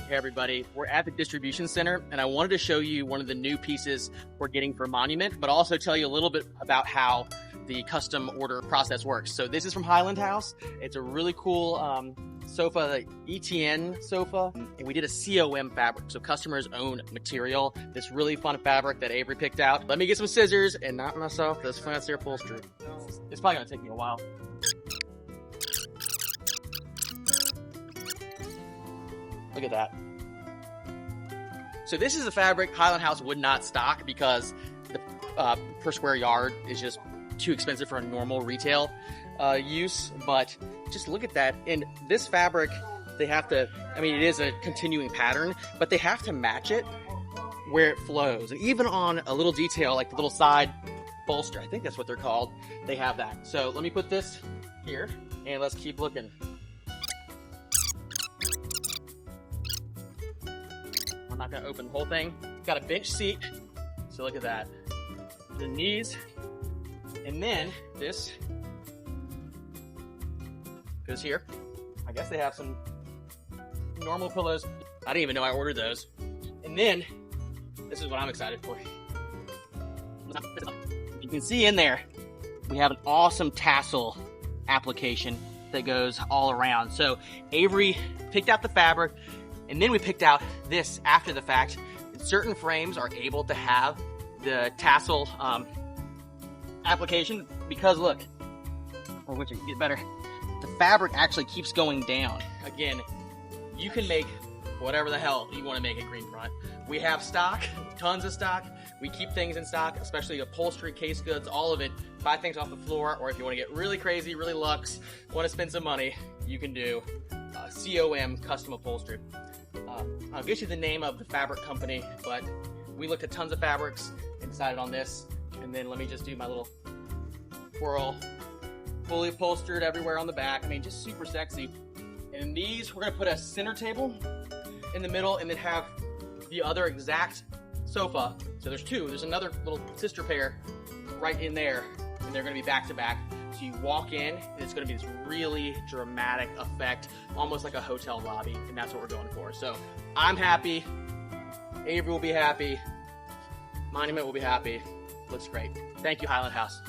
Hey everybody, we're at the distribution center and I wanted to show you one of the new pieces we're getting for Monument, but also tell you a little bit about how the custom order process works. So this is from Highland House. It's a really cool sofa, the Etienne sofa, and we did a COM fabric, so customers own material. This really fun fabric that Avery picked out. Let me get some scissors and knock myself this fancy upholstery. It's probably gonna take me a while. Look at that. So this is a fabric Highland House would not stock because the per square yard is just too expensive for a normal retail use, but just look at that. And this fabric, they have to, I mean, it is a continuing pattern, but they have to match it where it flows. And even on a little detail, like the little side bolster, I think that's what they're called, they have that. So let me put this here and let's keep looking. I'm not gonna open the whole thing. Got a bench seat, so look at that. The knees, and then this goes here. I guess they have some normal pillows. I didn't even know I ordered those. And then, this is what I'm excited for. You can see in there, we have an awesome tassel application that goes all around. So Avery picked out the fabric, and then we picked out this after the fact. Certain frames are able to have the tassel application because look, or which it get better, the fabric actually keeps going down. Again, you can make whatever the hell you want to make at Green Front. We have stock, tons of stock. We keep things in stock, especially upholstery, case goods, all of it. Buy things off the floor, or if you want to get really crazy, really luxe, want to spend some money, you can do COM custom upholstery. I'll get you the name of the fabric company, but we looked at tons of fabrics and decided on this. And then let me just do my little twirl. Fully upholstered everywhere on the back. I mean, just super sexy. And these, we're gonna put a center table in the middle and then have the other exact sofa. So there's two, there's another little sister pair right in there, and they're gonna be back to back. So you walk in, and it's gonna be this really dramatic effect, almost like a hotel lobby, and that's what we're going for. So I'm happy, Avery will be happy, Monument will be happy. Looks great. Thank you, Highland House.